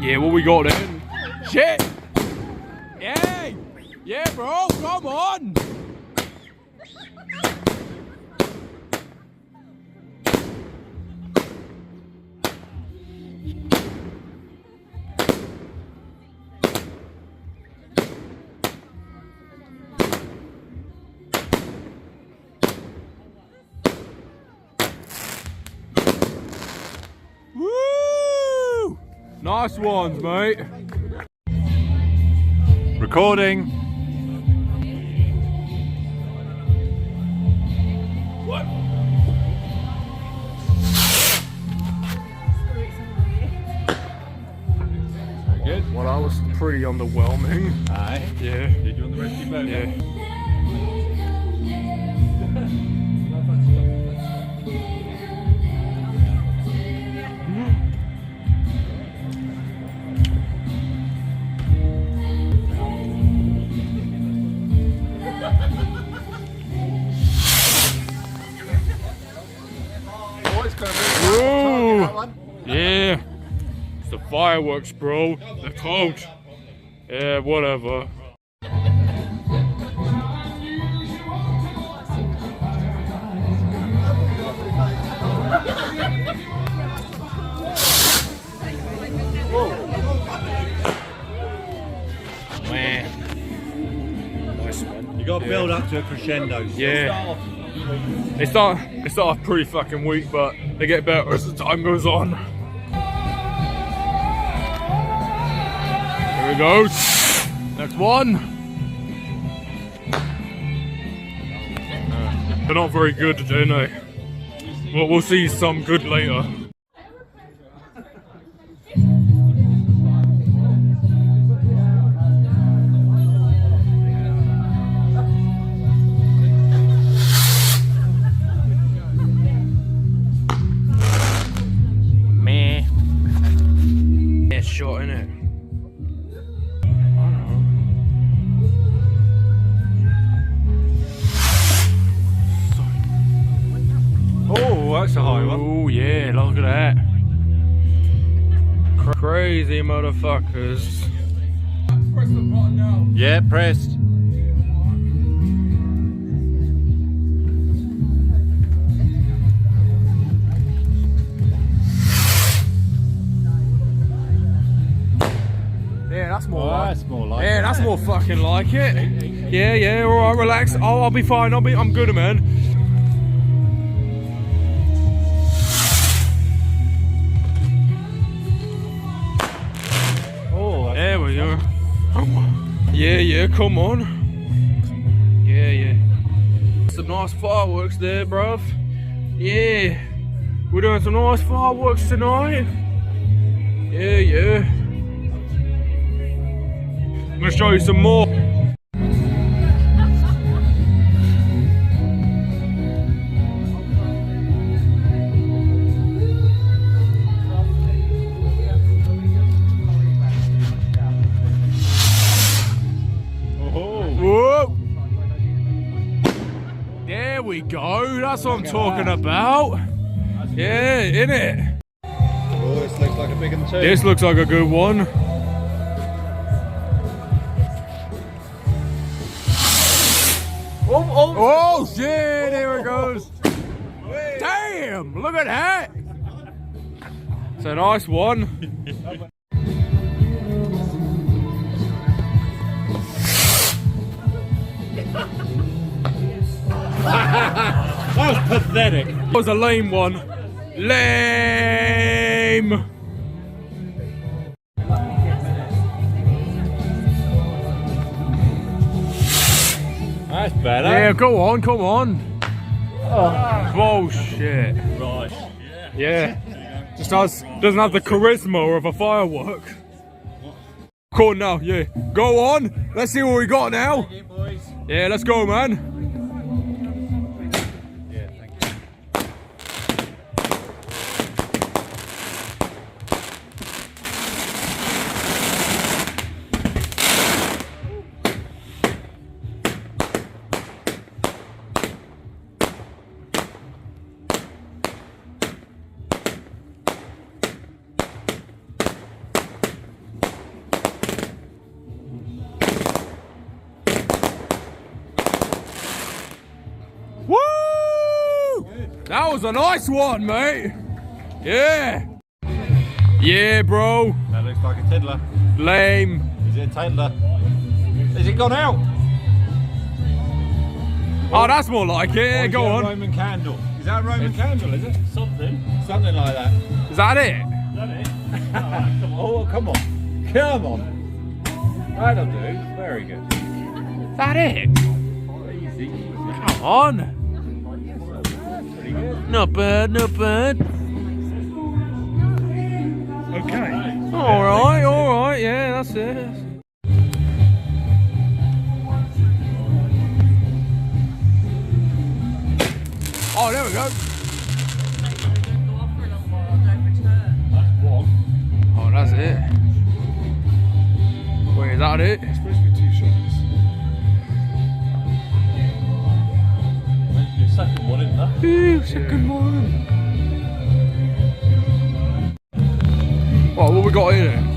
Yeah, what we got then? Shit! Yeah! Yeah, bro, come on! Woo! Nice ones, mate. Recording. What? Good. Well, that was pretty underwhelming. Aye. Yeah. Did you want the rest of your boat? Yeah. Ooh. Yeah. It's the fireworks, bro. They're cold. Yeah, whatever. Man. Nice one. You got to build up to a crescendo. Yeah. They start off pretty fucking weak, but they get better as the time goes on. Here we go. Next one. They're not very good today, no. Well, we'll see some good later. Shot in it. Oh, that's a high one. Oh yeah, look at that. Crazy motherfuckers. Press the button now. Yeah, pressed. Yeah, that's more. That's more like. Yeah, that's more fucking like it. Yeah, yeah. All right, relax. Oh, I'll be fine. I'm good, man. Oh, there we go. Yeah, yeah. Come on. Yeah, yeah. Some nice fireworks there, bruv. Yeah, we're doing some nice fireworks tonight. Yeah, yeah. I'm gonna show you some more. Whoa! There we go. That's what I'm talking about. Yeah, innit? Oh, this looks like a big one too. This looks like a good one. Oh shit, here it goes. Damn, look at that. It's a nice one. That was pathetic. That was a lame one. Lame. That's better. Yeah, go on, come on. Oh. Bullshit. Right. Yeah. Just doesn't have the charisma of a firework. Cool now, yeah. Go on. Let's see what we got now. Yeah, let's go, man. That was a nice one, mate. Yeah. Yeah, bro. That looks like a tiddler. Lame. Is it a tiddler? Has it gone out? Oh, that's more like it. Yeah, go on. Roman candle. Is that a Roman candle, is it? Something. Something like that. Is that it? Is that it? Come on. Oh, come on. Come on. That'll do. Very good. Is that it? Easy. Come on. Pretty good. Not bad, not bad. Okay. Alright, yeah, that's it. Oh, there we go. That's one. Oh, that's it. Wait, is that it? It's supposed to be 2 shots. Your second one, isn't that? Ooh, second one. What we got here?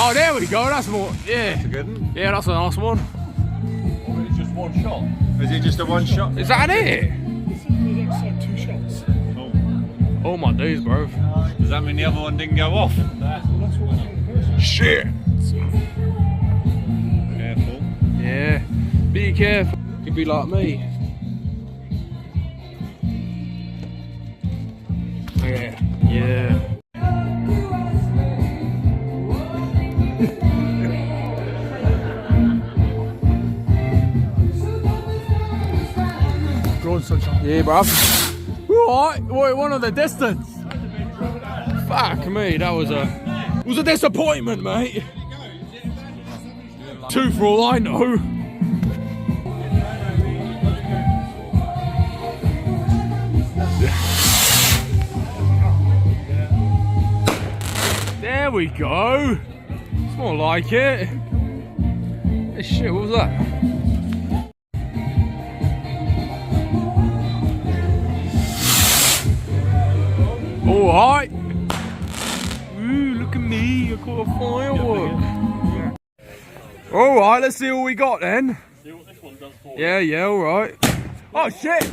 Oh, there we go. That's more. Yeah. That's a good one. Yeah, that's a nice one. Or is it just one shot? Is it just a one shot? Is that it? It's like 2 shots. Oh. Oh my days, bro. Does that mean the other one didn't go off? That's what I'm Shit. Careful. Yeah. Be careful. Could be like me. Yeah. Yeah. Go on, sunshine. Yeah, bruv. Right, we're one of the distance. Fuck me, that was a disappointment, mate. 2 for all I know. There we go. It's more like it. Hey, shit, what was that? Alright. Ooh, look at me. I caught a firework. Alright, let's see what we got then. See what this one does for Yeah, alright. Oh shit!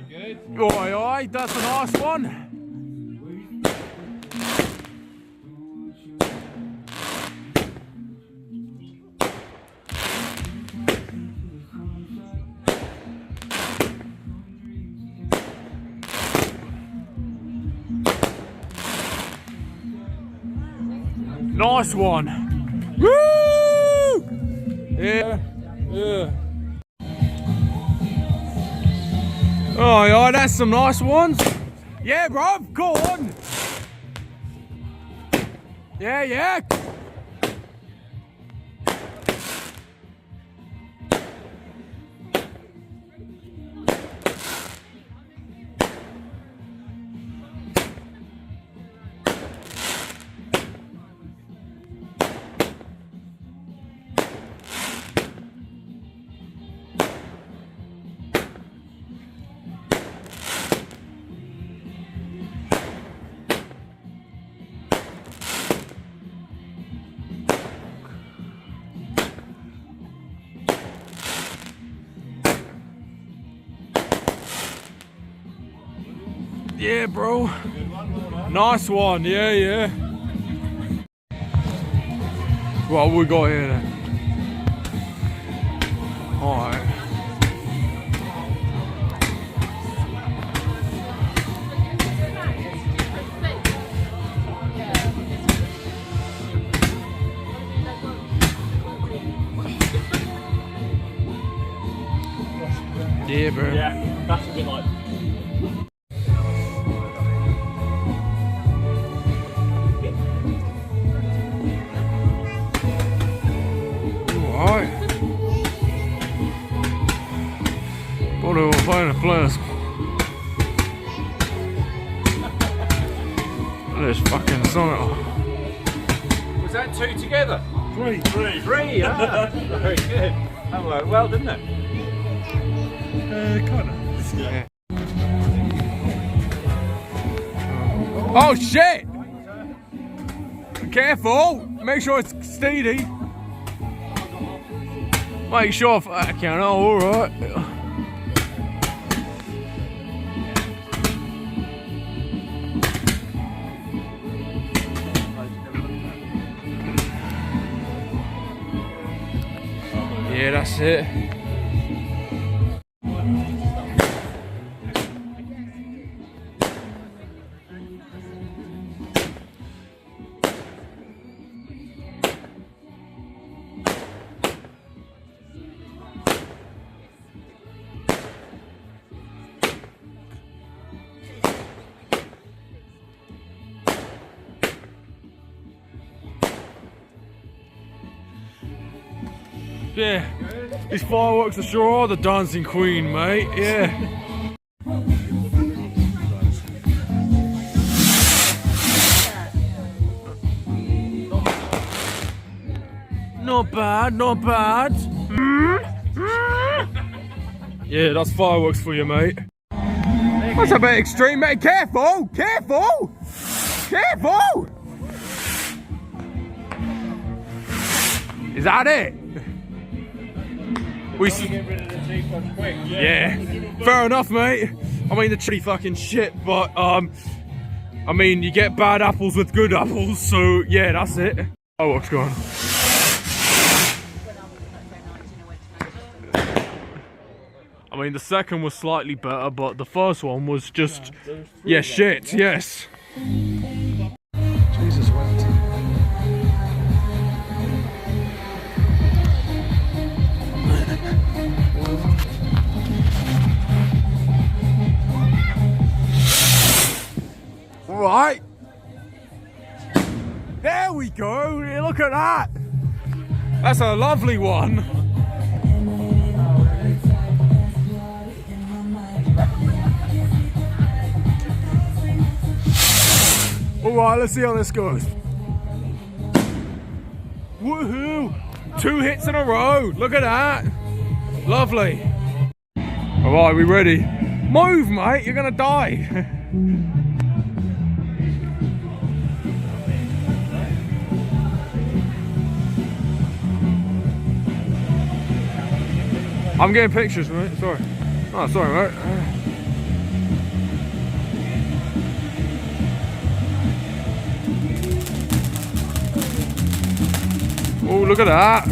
Very good. Alright, that's a nice one. Nice one. Woo! Yeah. Yeah. Oh, yeah, that's some nice ones. Yeah, bro, go on. Yeah. Yeah, bro. Nice one. Yeah. What we got here then? Alright. Yeah, bro. Yeah, that's a bit like. tennis players. There's fucking something. Was that two together? Three. Three, yeah. Very good. That worked well, didn't it? Kind of. Yeah. Oh shit! Careful! Make sure it's steady. Make sure I can. Oh, alright. Yeah, that's it. Yeah, these fireworks are sure are the dancing queen, mate. Yeah. Not bad, not bad. Yeah, that's fireworks for you, mate. That's a bit extreme, mate. Careful, careful, careful. Is that it? We Get rid of the teapot quick. yeah, fair enough, mate. I mean, the tree fucking shit, but I mean, you get bad apples with good apples, so yeah, that's it. Oh, what's going on? I mean, the second was slightly better, but the first one was just, yeah, shit, yes. Jesus wept. Right. There we go. Look at that. That's a lovely one. Alright, let's see how this goes. Woohoo! 2 hits in a row. Look at that. Lovely. Alright, we ready? Move, mate. You're gonna die. I'm getting pictures, mate. Sorry. Oh, sorry, mate. Oh, look at that.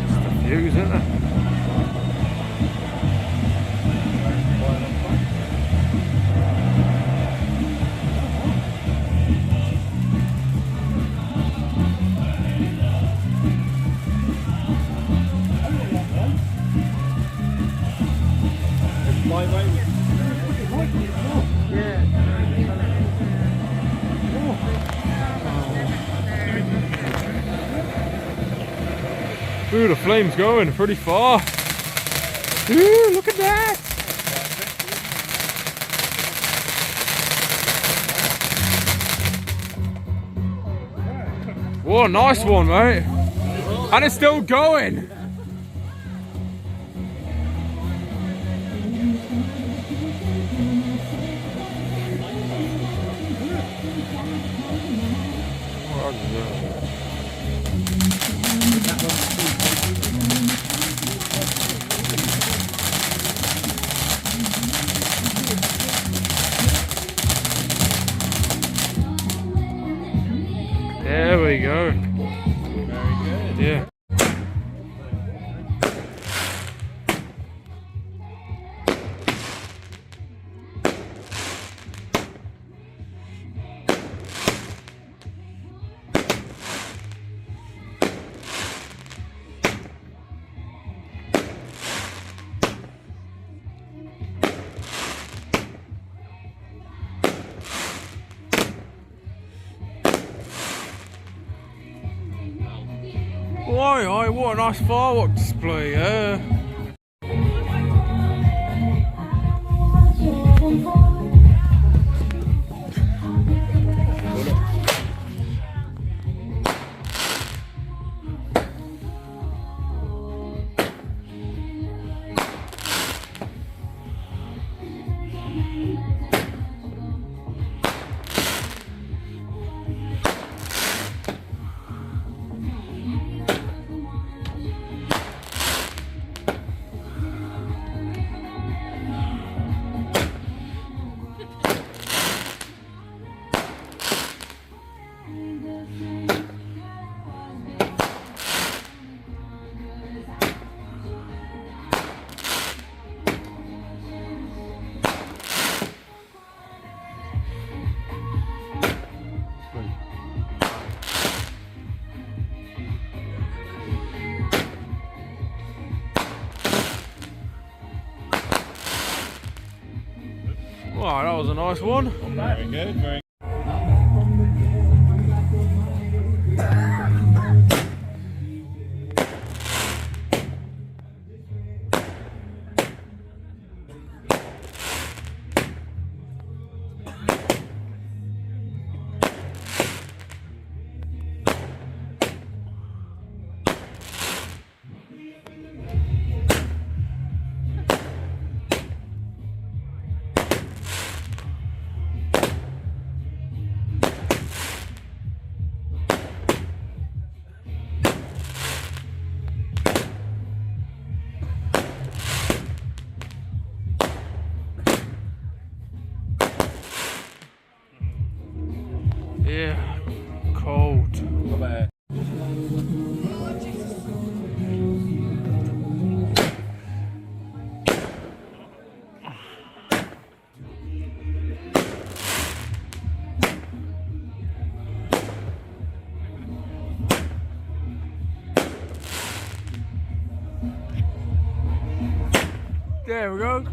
Just a few, isn't it? Ooh, the flame's going pretty far. Ooh, look at that. Whoa, nice one, mate. And it's still going. There we go. Very good. Yeah. Aye, what a nice firework display, yeah. Wow, that was a nice one. Very good, very Yeah, cold. bad. There we go.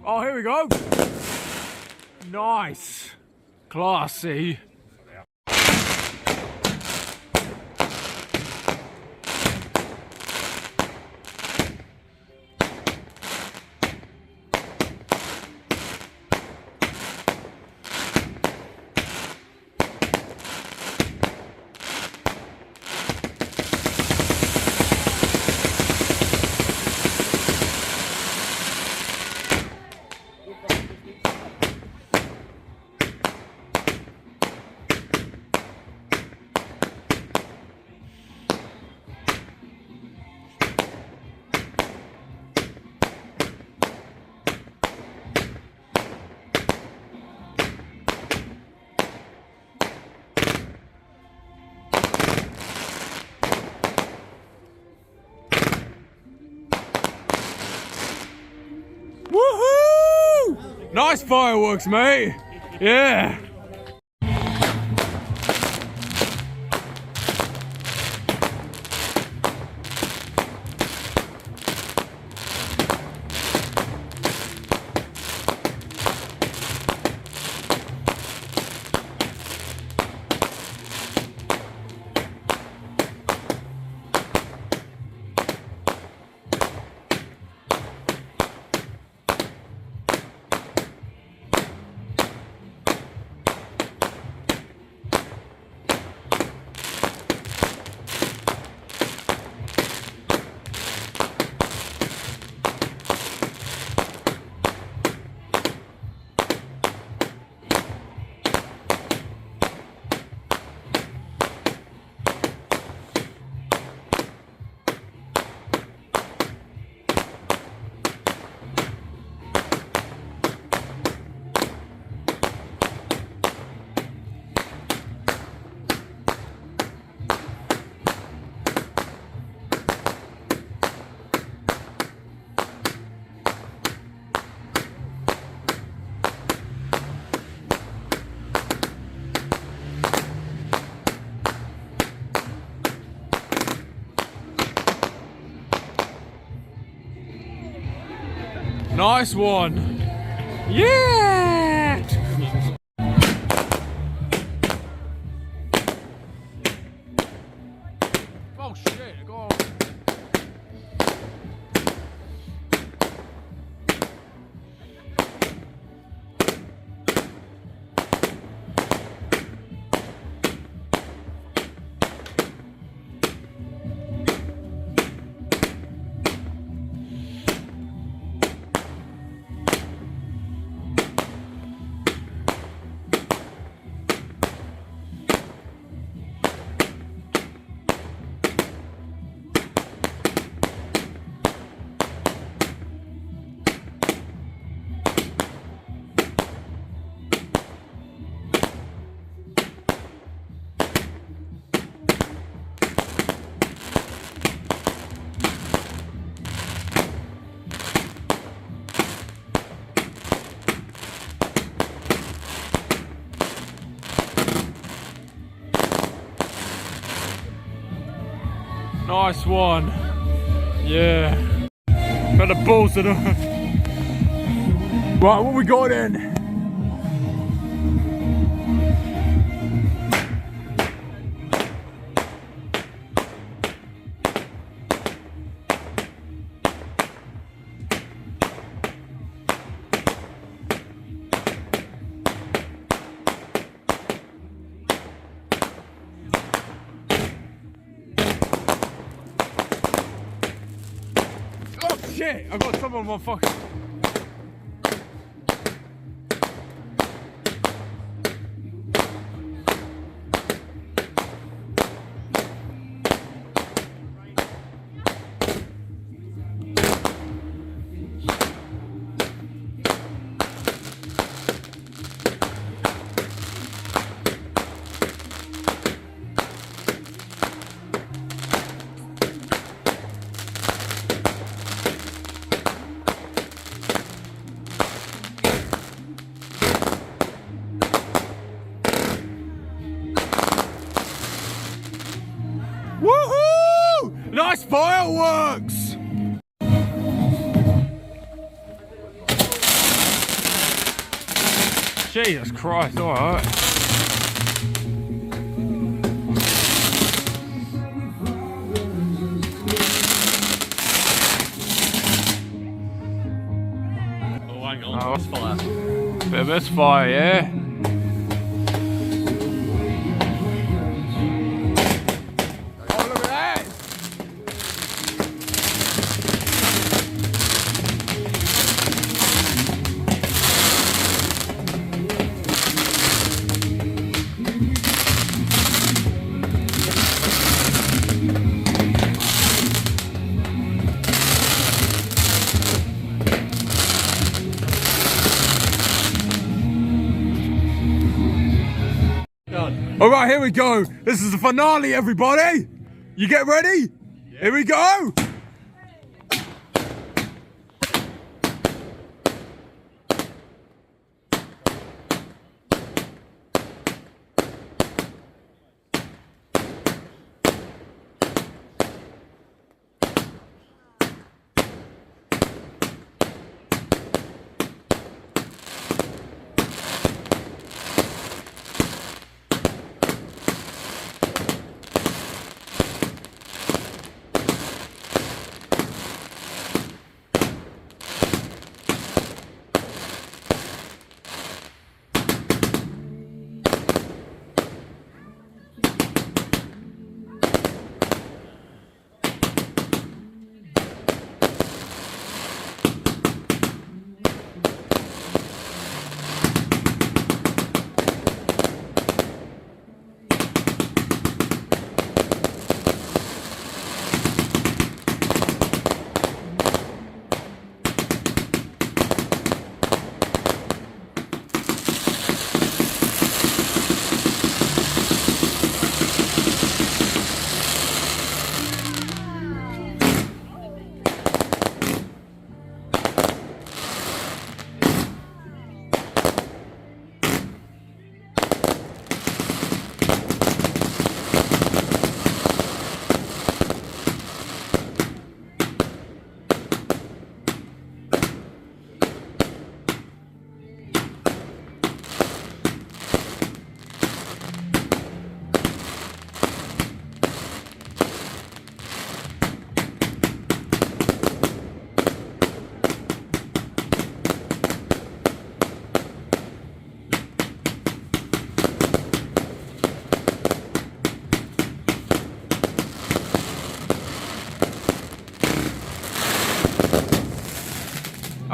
Oh, here we go. Nice. Classy. Woohoo! Nice fireworks, mate. Yeah. Nice one. Yeah. Oh shit, go on. Nice one. Yeah. Got the balls to them. Right, what we got in? Shit, I got trouble on my fucking. Woohoo! Nice fireworks! Jesus Christ, alright. Oh, hang on. Misfire. Bit of misfire, yeah? Oh, look at that! All right, here we go. This is the finale, everybody. You get ready? Yeah. Here we go.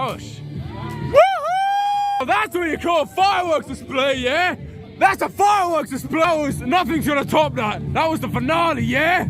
Hush. Woohoo! That's what you call a fireworks display, yeah? That's a fireworks display. Nothing's gonna top that. That was the finale, yeah?